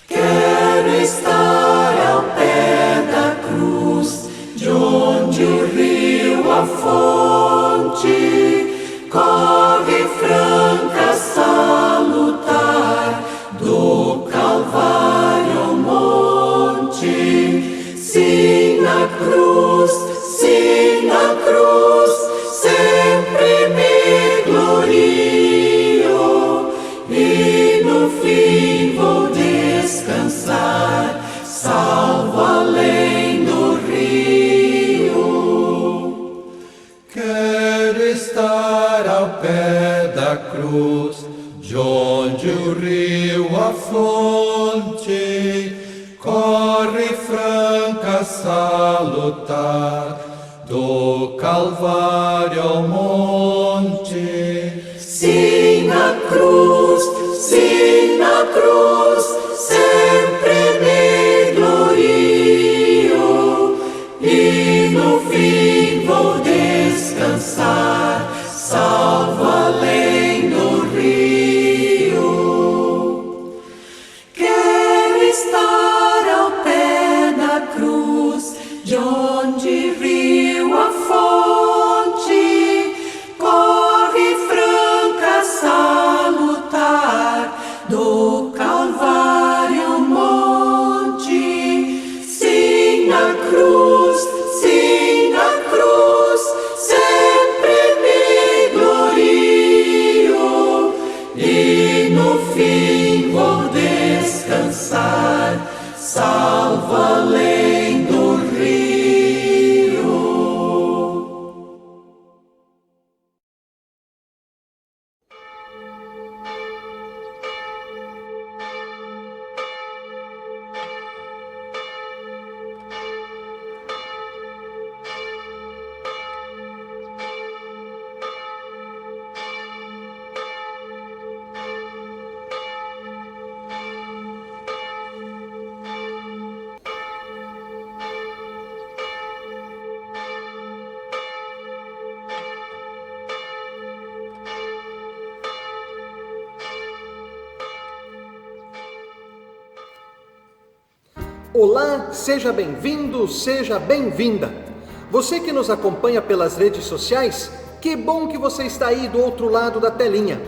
Quero estar ao pé da cruz, de onde o rio, a fonte, corre franca, salutar, do Calvário ao monte. Sim, na cruz, sempre me glorio, e no fim vou descansar, salvo além do rio. Quero estar ao pé da cruz, de onde o rio, a fonte, corre franca, salutar, do Calvário ao monte. Sim, na cruz, sempre me glorio, e no fim vou descansar, salvo além do rio. Quero estar ao pé da cruz, de onde rio, a fonte, corre franca, salutar, do Calvário ao monte. Sim, na cruz, sempre me glorio, e no fim vou descansar, salvo além do rio. Olá, seja bem-vindo, seja bem-vinda. Você que nos acompanha pelas redes sociais, que bom que você está aí do outro lado da telinha.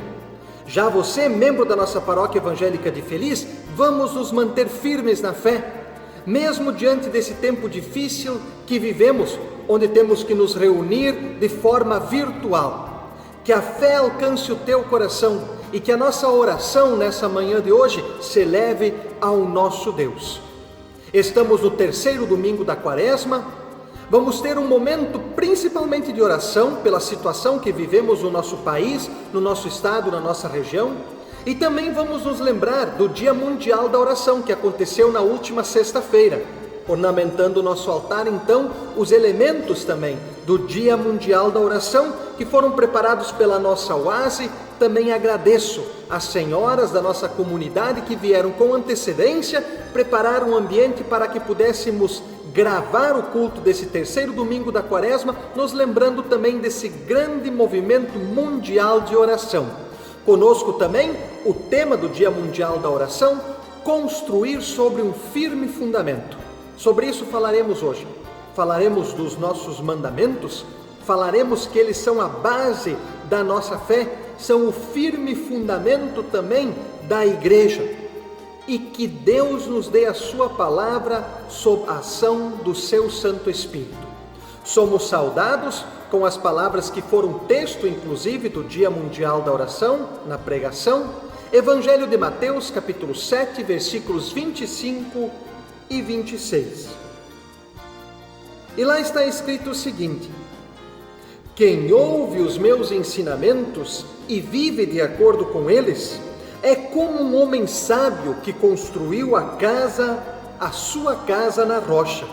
Já você, membro da nossa paróquia evangélica de Feliz, vamos nos manter firmes na fé, mesmo diante desse tempo difícil que vivemos, onde temos que nos reunir de forma virtual. Que a fé alcance o teu coração e que a nossa oração nessa manhã de hoje se eleve ao nosso Deus. Estamos no terceiro domingo da Quaresma. Vamos ter um momento principalmente de oração pela situação que vivemos no nosso país, no nosso estado, na nossa região. E também vamos nos lembrar do Dia Mundial da Oração, que aconteceu na última sexta-feira, ornamentando o nosso altar, então, os elementos também do Dia Mundial da Oração, que foram preparados pela nossa oase. Também agradeço às senhoras da nossa comunidade que vieram com antecedência, prepararam um ambiente para que pudéssemos gravar o culto desse terceiro domingo da Quaresma, nos lembrando também desse grande movimento mundial de oração. Conosco também o tema do Dia Mundial da Oração, construir sobre um firme fundamento. Sobre isso falaremos hoje. Falaremos dos nossos mandamentos, falaremos que eles são a base da nossa fé, são o firme fundamento também da igreja. E que Deus nos dê a sua palavra sob a ação do seu Santo Espírito. Somos saudados com as palavras que foram texto, inclusive, do Dia Mundial da Oração, na pregação, Evangelho de Mateus, capítulo 7, versículos 25 e 26. E lá está escrito o seguinte: quem ouve os meus ensinamentos e vive de acordo com eles, é como um homem sábio que construiu a sua casa na rocha.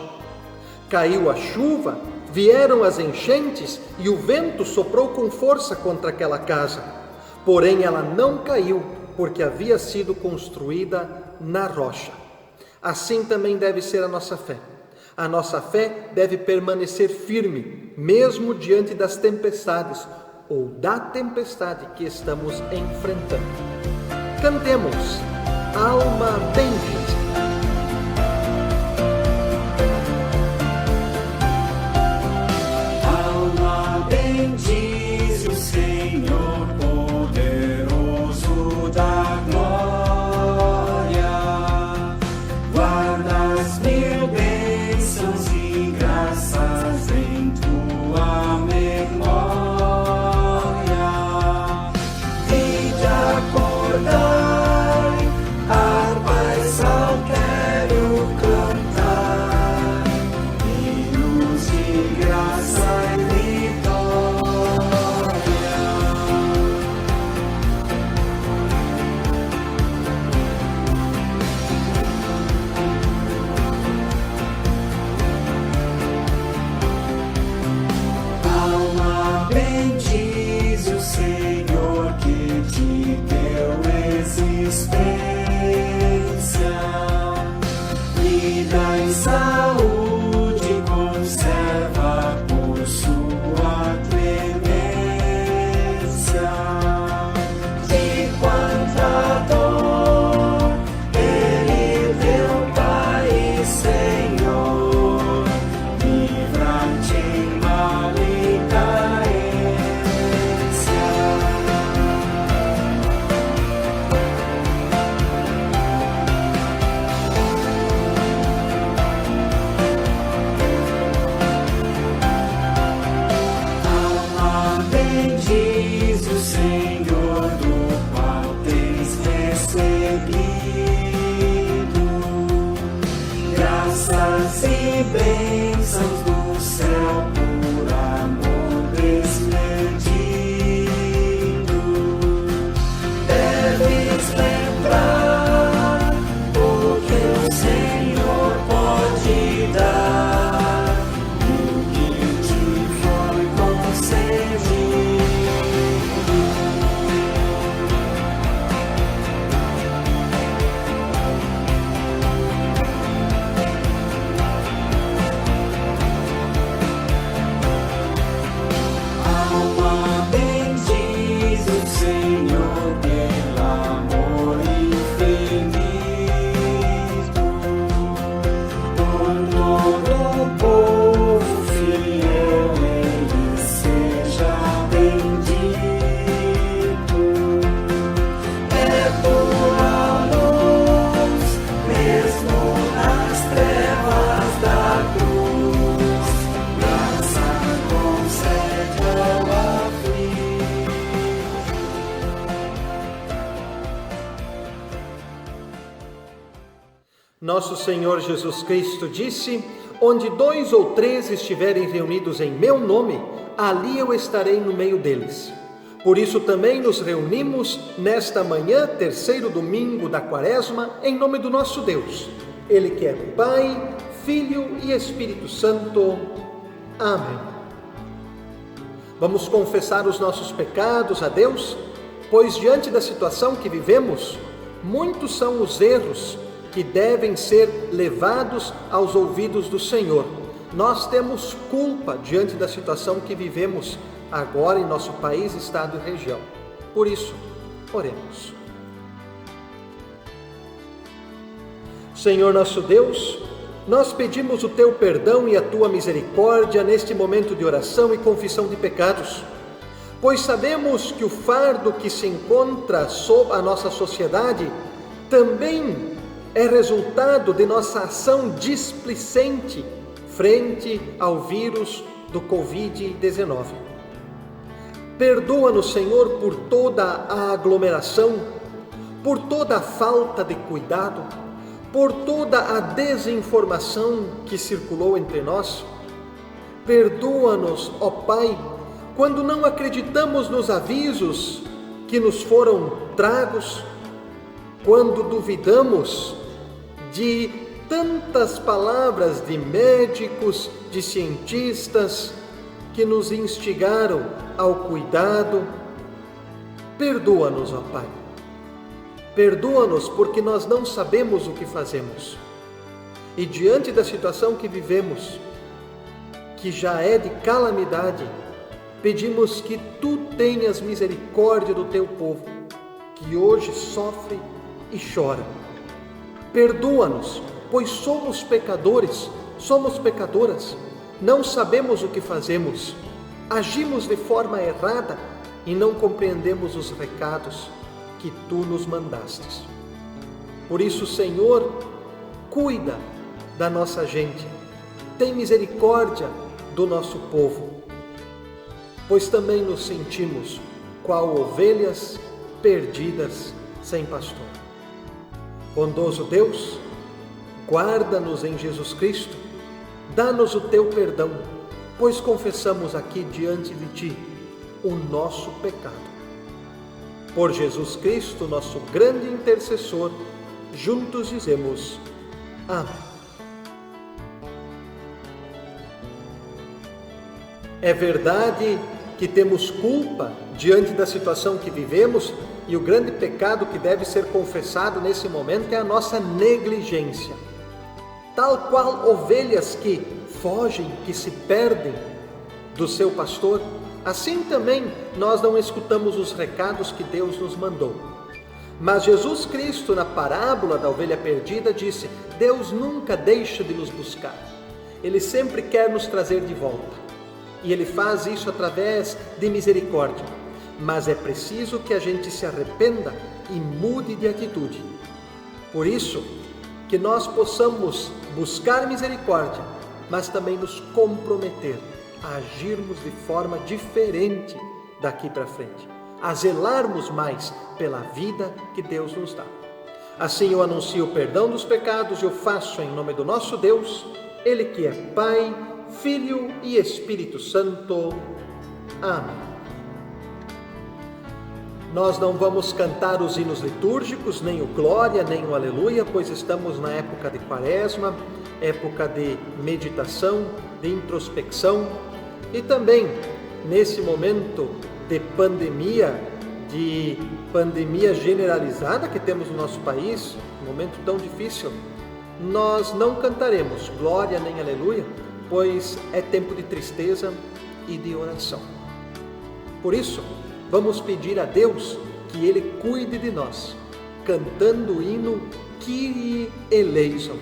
Caiu a chuva, vieram as enchentes e o vento soprou com força contra aquela casa. Porém ela não caiu, porque havia sido construída na rocha. Assim também deve ser a nossa fé. A nossa fé deve permanecer firme, mesmo diante das tempestades ou da tempestade que estamos enfrentando. Cantemos, alma bendita. Nosso Senhor Jesus Cristo disse: onde 2 ou 3 estiverem reunidos em meu nome, ali eu estarei no meio deles. Por isso também nos reunimos nesta manhã, 3º domingo da Quaresma, em nome do nosso Deus. Ele que é Pai, Filho e Espírito Santo. Amém. Vamos confessar os nossos pecados a Deus, pois diante da situação que vivemos, muitos são os erros que devem ser levados aos ouvidos do Senhor. Nós temos culpa diante da situação que vivemos agora em nosso país, estado e região. Por isso, oremos. Senhor nosso Deus, nós pedimos o Teu perdão e a Tua misericórdia neste momento de oração e confissão de pecados, pois sabemos que o fardo que se encontra sob a nossa sociedade também é resultado de nossa ação displicente frente ao vírus do Covid-19. Perdoa-nos, Senhor, por toda a aglomeração, por toda a falta de cuidado, por toda a desinformação que circulou entre nós. Perdoa-nos, ó Pai, quando não acreditamos nos avisos que nos foram tragos, quando duvidamos de tantas palavras de médicos, de cientistas que nos instigaram ao cuidado. Perdoa-nos, ó Pai. Perdoa-nos porque nós não sabemos o que fazemos. E diante da situação que vivemos, que já é de calamidade, pedimos que Tu tenhas misericórdia do Teu povo, que hoje sofre e chora. Perdoa-nos, pois somos pecadores, somos pecadoras, não sabemos o que fazemos, agimos de forma errada e não compreendemos os recados que Tu nos mandastes. Por isso, Senhor, cuida da nossa gente, tem misericórdia do nosso povo, pois também nos sentimos qual ovelhas perdidas sem pastor. Bondoso Deus, guarda-nos em Jesus Cristo, dá-nos o Teu perdão, pois confessamos aqui diante de Ti o nosso pecado. Por Jesus Cristo, nosso grande intercessor, juntos dizemos amém. É verdade que temos culpa diante da situação que vivemos, e o grande pecado que deve ser confessado nesse momento é a nossa negligência. Tal qual ovelhas que fogem, que se perdem do seu pastor, assim também nós não escutamos os recados que Deus nos mandou. Mas Jesus Cristo, na parábola da ovelha perdida, disse: Deus nunca deixa de nos buscar. Ele sempre quer nos trazer de volta. E Ele faz isso através de misericórdia. Mas é preciso que a gente se arrependa e mude de atitude. Por isso, que nós possamos buscar misericórdia, mas também nos comprometer a agirmos de forma diferente daqui para frente, a zelarmos mais pela vida que Deus nos dá. Assim eu anuncio o perdão dos pecados e eu faço em nome do nosso Deus, Ele que é Pai, Filho e Espírito Santo. Amém. Nós não vamos cantar os hinos litúrgicos, nem o Glória, nem o Aleluia, pois estamos na época de Quaresma, época de meditação, de introspecção e também nesse momento de pandemia generalizada que temos no nosso país, um momento tão difícil. Nós não cantaremos Glória nem Aleluia, pois é tempo de tristeza e de oração. Por isso, vamos pedir a Deus que Ele cuide de nós, cantando o hino Kyrie eleison.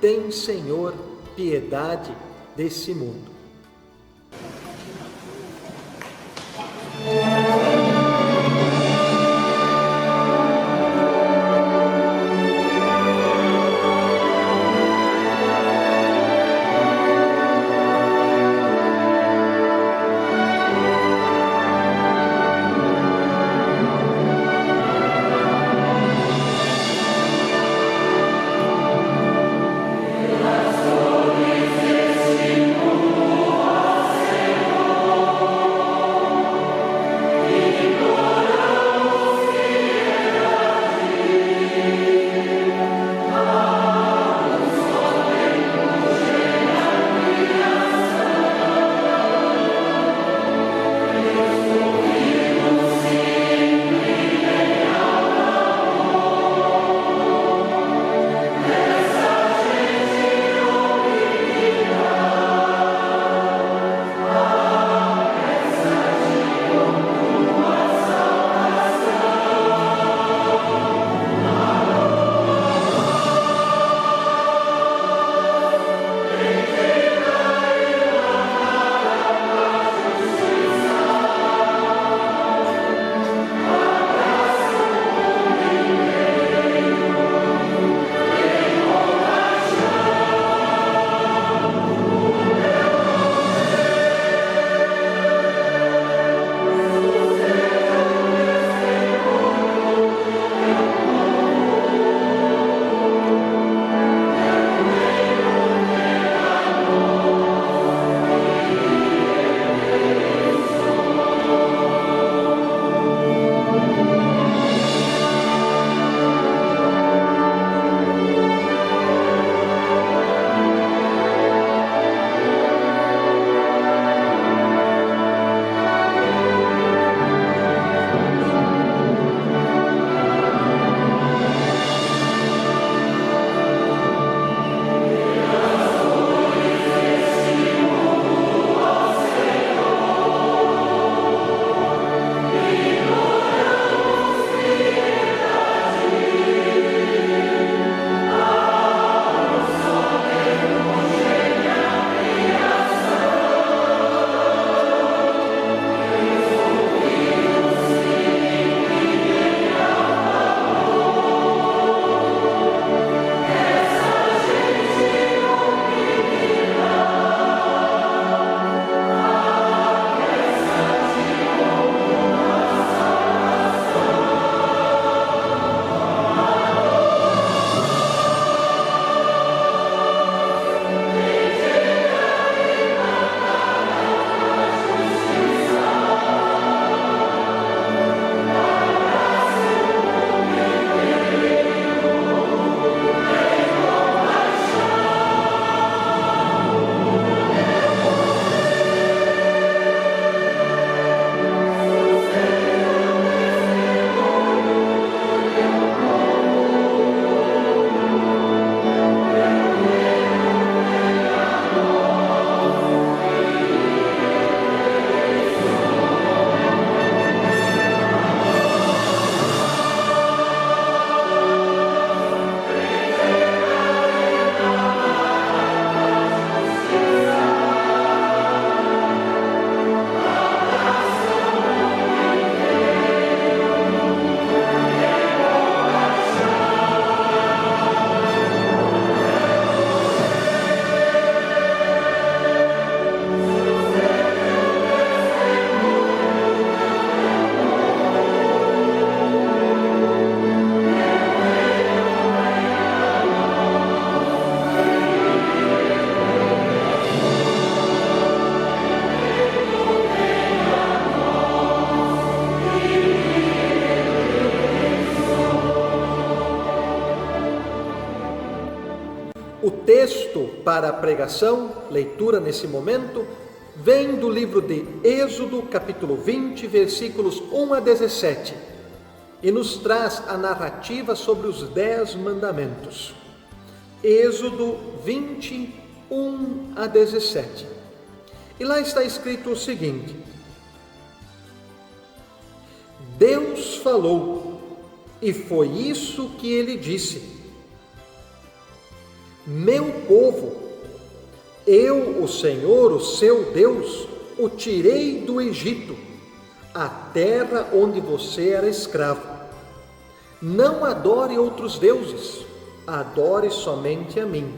Tem, Senhor, piedade desse mundo. texto para a pregação, leitura nesse momento, vem do livro de Êxodo, capítulo 20, versículos 1 a 17, e nos traz a narrativa sobre os 10 mandamentos. Êxodo 20, 1 a 17. E lá está escrito o seguinte: Deus falou, e foi isso que ele disse: Meu povo, eu, o Senhor, o seu Deus, o tirei do Egito, a terra onde você era escravo. Não adore outros deuses, adore somente a mim.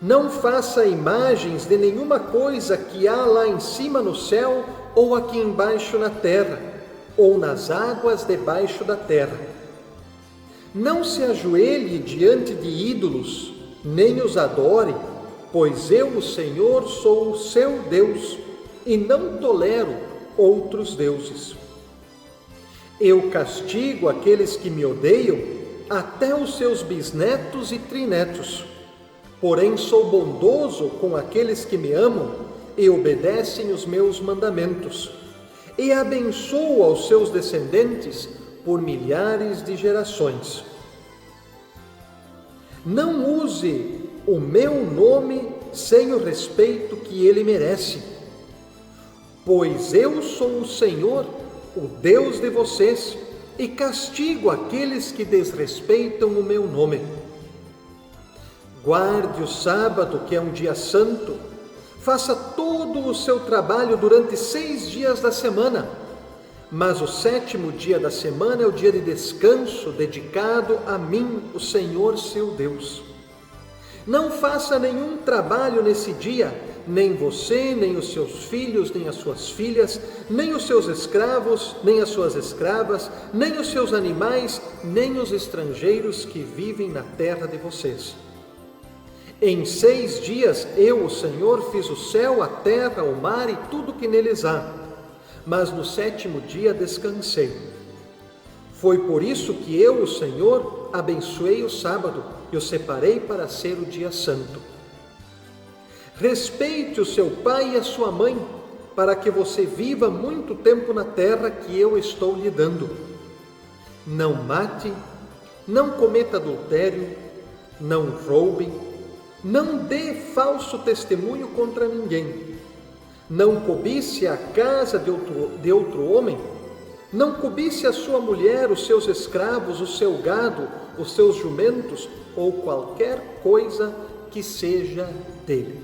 Não faça imagens de nenhuma coisa que há lá em cima no céu, ou aqui embaixo na terra, ou nas águas debaixo da terra. Não se ajoelhe diante de ídolos, nem os adore, pois eu, o Senhor, sou o seu Deus, e não tolero outros deuses. Eu castigo aqueles que me odeiam, até os seus bisnetos e trinetos. Porém sou bondoso com aqueles que me amam e obedecem os meus mandamentos, e abençoo aos seus descendentes por milhares de gerações. Não use o meu nome sem o respeito que ele merece, pois eu sou o Senhor, o Deus de vocês, e castigo aqueles que desrespeitam o meu nome. Guarde o sábado, que é um dia santo, faça todo o seu trabalho durante 6 dias da semana, mas o 7º dia da semana é o dia de descanso dedicado a mim, o Senhor seu Deus. Não faça nenhum trabalho nesse dia, nem você, nem os seus filhos, nem as suas filhas, nem os seus escravos, nem as suas escravas, nem os seus animais, nem os estrangeiros que vivem na terra de vocês. Em 6 dias eu, o Senhor, fiz o céu, a terra, o mar e tudo que neles há, mas no 7º dia descansei. Foi por isso que eu, o Senhor, abençoei o sábado e o separei para ser o dia santo. Respeite o seu pai e a sua mãe, para que você viva muito tempo na terra que eu estou lhe dando. Não mate, não cometa adultério, não roube, não dê falso testemunho contra ninguém. Não cobice a casa de outro homem. Não cobice a sua mulher, os seus escravos, o seu gado, os seus jumentos ou qualquer coisa que seja dele.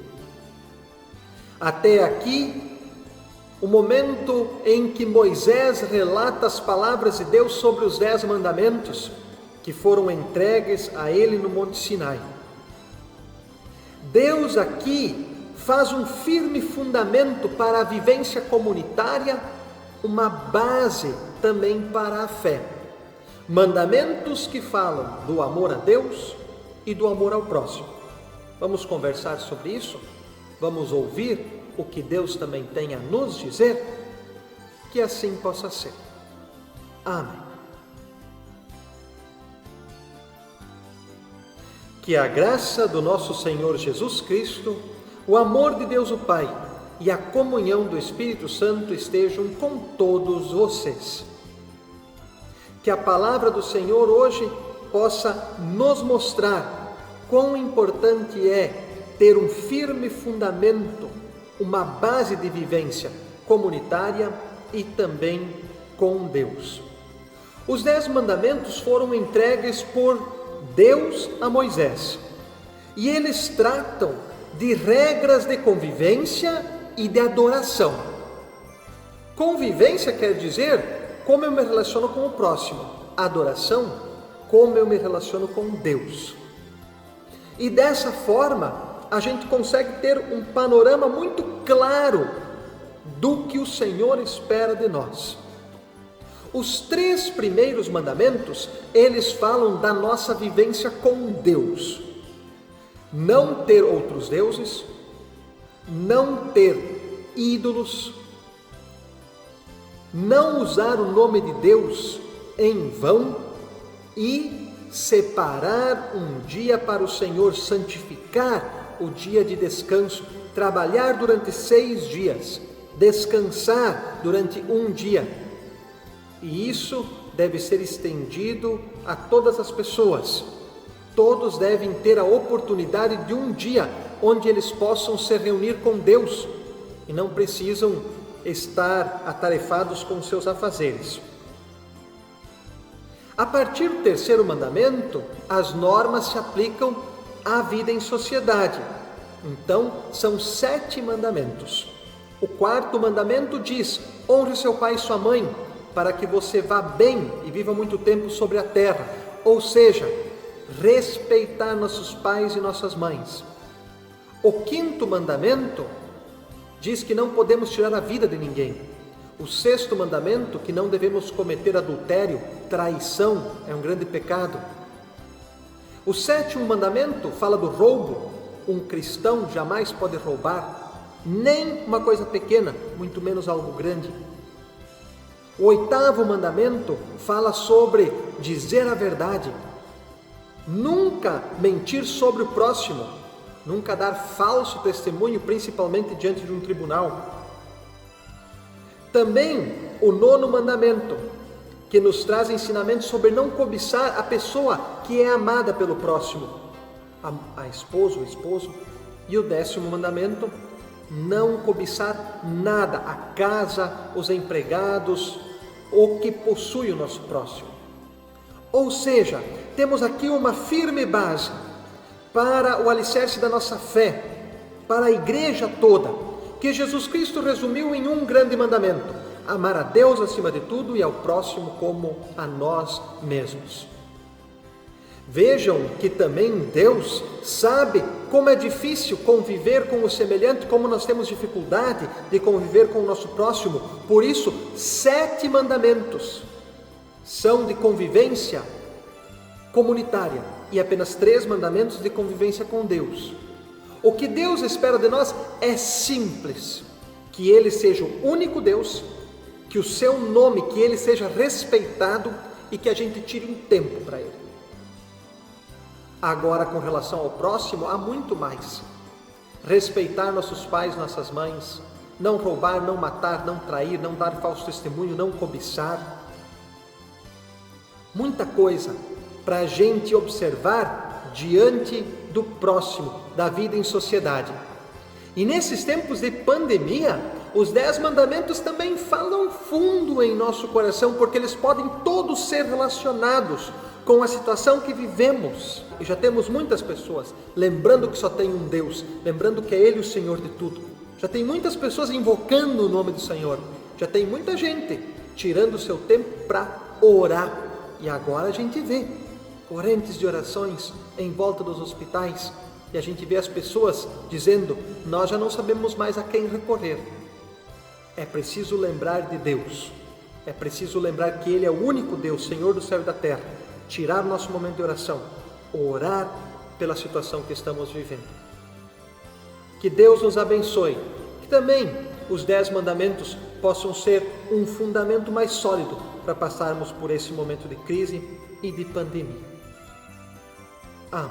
Até aqui, o momento em que Moisés relata as palavras de Deus sobre os 10 mandamentos que foram entregues a ele no Monte Sinai. Deus aqui faz um firme fundamento para a vivência comunitária, uma base também para a fé. Mandamentos que falam do amor a Deus e do amor ao próximo. Vamos conversar sobre isso? Vamos ouvir o que Deus também tem a nos dizer? Que assim possa ser. Amém. Que a graça do nosso Senhor Jesus Cristo, o amor de Deus o Pai e a comunhão do Espírito Santo estejam com todos vocês. Que a palavra do Senhor hoje possa nos mostrar quão importante é ter um firme fundamento, uma base de vivência comunitária e também com Deus. Os 10 mandamentos foram entregues por Deus a Moisés, e eles tratam de regras de convivência e de adoração. Convivência quer dizer como eu me relaciono com o próximo, adoração, como eu me relaciono com Deus. E dessa forma, a gente consegue ter um panorama muito claro do que o Senhor espera de nós. Os 3 primeiros mandamentos, eles falam da nossa vivência com Deus. Não ter outros deuses, não ter ídolos, não usar o nome de Deus em vão e separar um dia para o Senhor, santificar o dia de descanso, trabalhar durante 6 dias, descansar durante um dia. E isso deve ser estendido a todas as pessoas. Todos devem ter a oportunidade de um dia onde eles possam se reunir com Deus e não precisam estar atarefados com seus afazeres. A partir do 3º mandamento, as normas se aplicam à vida em sociedade. Então, são 7 mandamentos. O 4º mandamento diz: honre seu pai e sua mãe, para que você vá bem e viva muito tempo sobre a terra. Ou seja, respeitar nossos pais e nossas mães. O 5º mandamento diz que não podemos tirar a vida de ninguém. O 6º mandamento, que não devemos cometer adultério, traição, é um grande pecado. O 7º mandamento fala do roubo. Um cristão jamais pode roubar, nem uma coisa pequena, muito menos algo grande. O 8º mandamento fala sobre dizer a verdade. Nunca mentir sobre o próximo, nunca dar falso testemunho, principalmente diante de um tribunal. Também o 9º mandamento, que nos traz ensinamentos sobre não cobiçar a pessoa que é amada pelo próximo, a esposa, o esposo. E o 10º mandamento, não cobiçar nada, a casa, os empregados, o que possui o nosso próximo. Ou seja, temos aqui uma firme base para o alicerce da nossa fé, para a igreja toda, que Jesus Cristo resumiu em um grande mandamento: amar a Deus acima de tudo e ao próximo como a nós mesmos. Vejam que também Deus sabe como é difícil conviver com o semelhante, como nós temos dificuldade de conviver com o nosso próximo. Por isso, 7 mandamentos são de convivência comunitária e apenas 3 mandamentos de convivência com Deus. O que Deus espera de nós é simples: que Ele seja o único Deus, que o seu nome, que Ele seja respeitado e que a gente tire um tempo para Ele. Agora, com relação ao próximo, há muito mais. Respeitar nossos pais, nossas mães, não roubar, não matar, não trair, não dar falso testemunho, não cobiçar. Muita coisa para a gente observar diante do próximo, da vida em sociedade. E nesses tempos de pandemia, os 10 mandamentos também falam fundo em nosso coração, porque eles podem todos ser relacionados com a situação que vivemos. E já temos muitas pessoas lembrando que só tem um Deus, lembrando que é Ele o Senhor de tudo. Já tem muitas pessoas invocando o nome do Senhor. Já tem muita gente tirando o seu tempo para orar. E agora a gente vê correntes de orações em volta dos hospitais. E a gente vê as pessoas dizendo: nós já não sabemos mais a quem recorrer. É preciso lembrar de Deus. É preciso lembrar que Ele é o único Deus, Senhor do céu e da terra. Tirar nosso momento de oração, orar pela situação que estamos vivendo. Que Deus nos abençoe. Que também os 10 mandamentos possam ser um fundamento mais sólido para passarmos por esse momento de crise e de pandemia. Amém.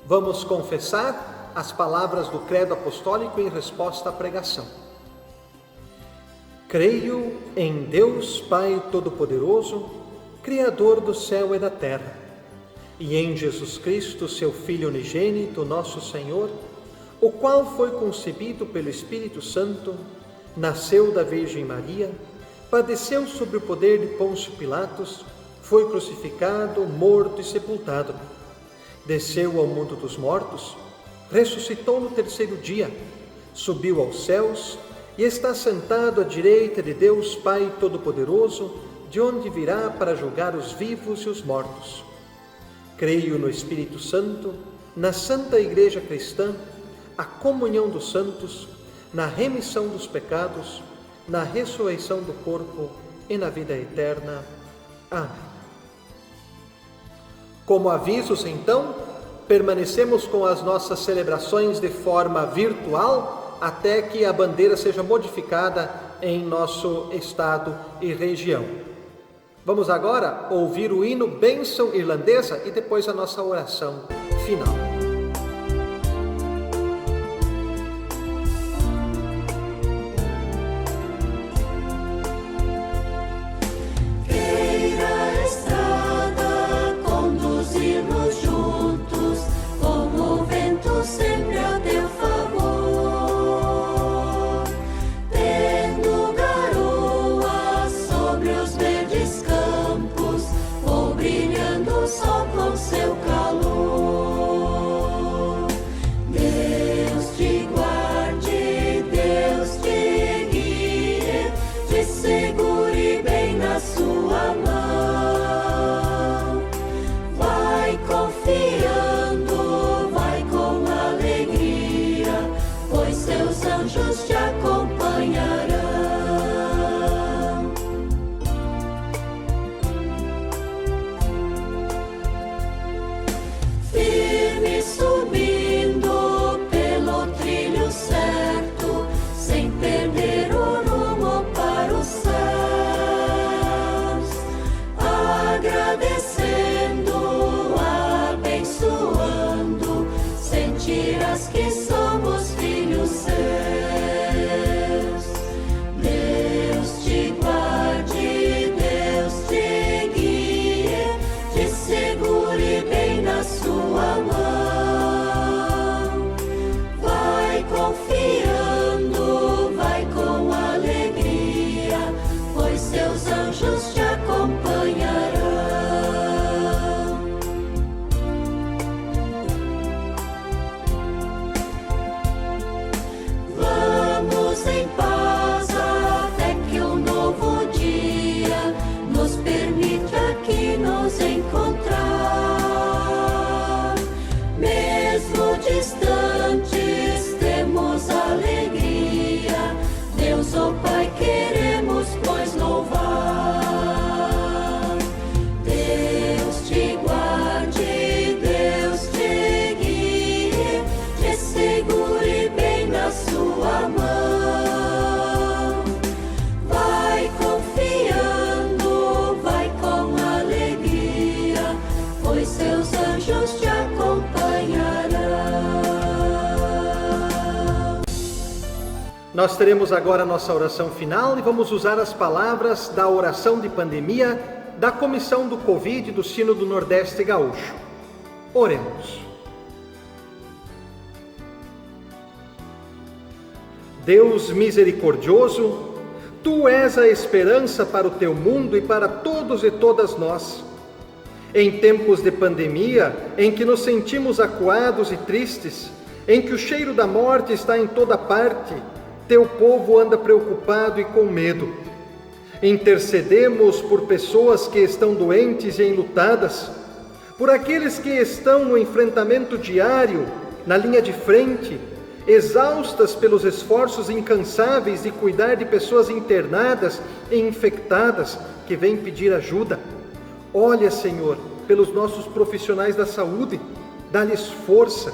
Vamos confessar as palavras do Credo Apostólico em resposta à pregação. Creio em Deus Pai Todo-Poderoso, Criador do céu e da terra, e em Jesus Cristo, seu Filho unigênito, nosso Senhor, o qual foi concebido pelo Espírito Santo, nasceu da Virgem Maria, padeceu sob o poder de Pôncio Pilatos, foi crucificado, morto e sepultado. Desceu ao mundo dos mortos, ressuscitou no 3º dia, subiu aos céus e está sentado à direita de Deus Pai Todo-Poderoso, de onde virá para julgar os vivos e os mortos. Creio no Espírito Santo, na Santa Igreja Cristã, a comunhão dos santos, na remissão dos pecados, na ressurreição do corpo e na vida eterna. Amém. Como avisos, então, permanecemos com as nossas celebrações de forma virtual até que a bandeira seja modificada em nosso estado e região. Vamos agora ouvir o hino Bênção Irlandesa e depois a nossa oração final. Nós teremos agora a nossa oração final e vamos usar as palavras da oração de pandemia da Comissão do Covid do Sínodo Nordeste Gaúcho. Oremos. Deus misericordioso, Tu és a esperança para o Teu mundo e para todos e todas nós. Em tempos de pandemia, em que nos sentimos acuados e tristes, em que o cheiro da morte está em toda parte, Teu povo anda preocupado e com medo. Intercedemos por pessoas que estão doentes e enlutadas, por aqueles que estão no enfrentamento diário, na linha de frente, exaustas pelos esforços incansáveis de cuidar de pessoas internadas e infectadas que vêm pedir ajuda. Olha, Senhor, pelos nossos profissionais da saúde, dá-lhes força.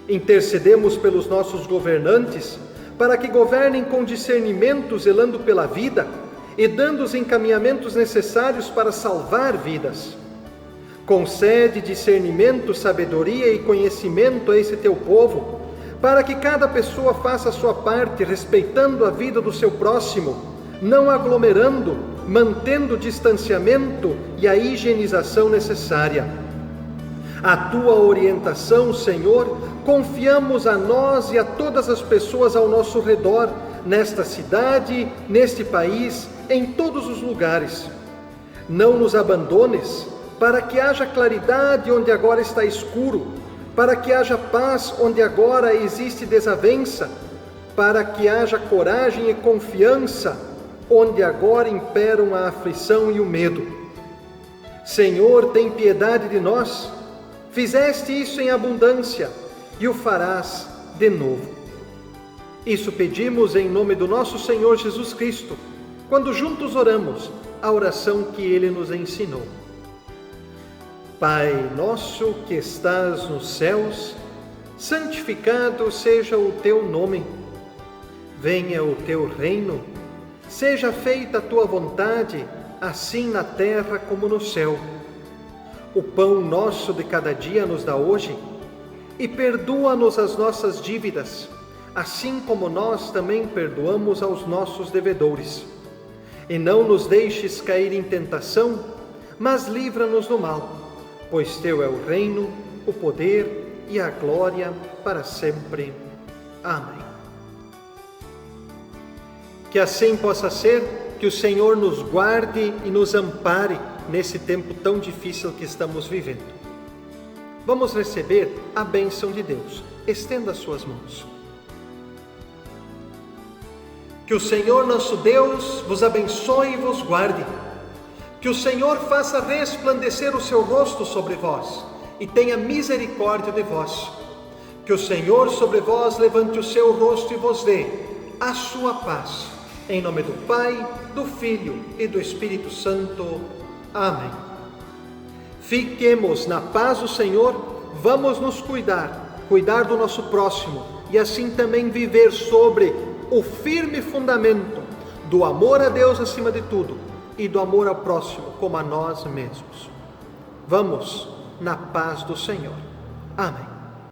Intercedemos pelos nossos governantes, para que governem com discernimento, zelando pela vida e dando os encaminhamentos necessários para salvar vidas. Concede discernimento, sabedoria e conhecimento a esse Teu povo, para que cada pessoa faça a sua parte, respeitando a vida do seu próximo, não aglomerando, mantendo o distanciamento e a higienização necessária. A Tua orientação, Senhor, confiamos a nós e a todas as pessoas ao nosso redor, nesta cidade, neste país, em todos os lugares. Não nos abandones, para que haja claridade onde agora está escuro, para que haja paz onde agora existe desavença, para que haja coragem e confiança onde agora imperam a aflição e o medo. Senhor, tem piedade de nós. Fizeste isso em abundância e o farás de novo. Isso pedimos em nome do nosso Senhor Jesus Cristo, quando juntos oramos a oração que Ele nos ensinou. Pai nosso que estás nos céus, santificado seja o Teu nome. Venha o Teu reino, seja feita a Tua vontade, assim na terra como no céu. O pão nosso de cada dia nos dá hoje, e perdoa-nos as nossas dívidas, assim como nós também perdoamos aos nossos devedores. E não nos deixes cair em tentação, mas livra-nos do mal, pois teu é o reino, o poder e a glória para sempre. Amém. Que assim possa ser, que o Senhor nos guarde e nos ampare nesse tempo tão difícil que estamos vivendo. Vamos receber a bênção de Deus. Estenda as suas mãos. Que o Senhor nosso Deus vos abençoe e vos guarde. Que o Senhor faça resplandecer o seu rosto sobre vós e tenha misericórdia de vós. Que o Senhor sobre vós levante o seu rosto e vos dê a sua paz. Em nome do Pai, do Filho e do Espírito Santo. Amém. Fiquemos na paz do Senhor, vamos nos cuidar do nosso próximo e assim também viver sobre o firme fundamento do amor a Deus acima de tudo e do amor ao próximo como a nós mesmos. Vamos na paz do Senhor. Amém.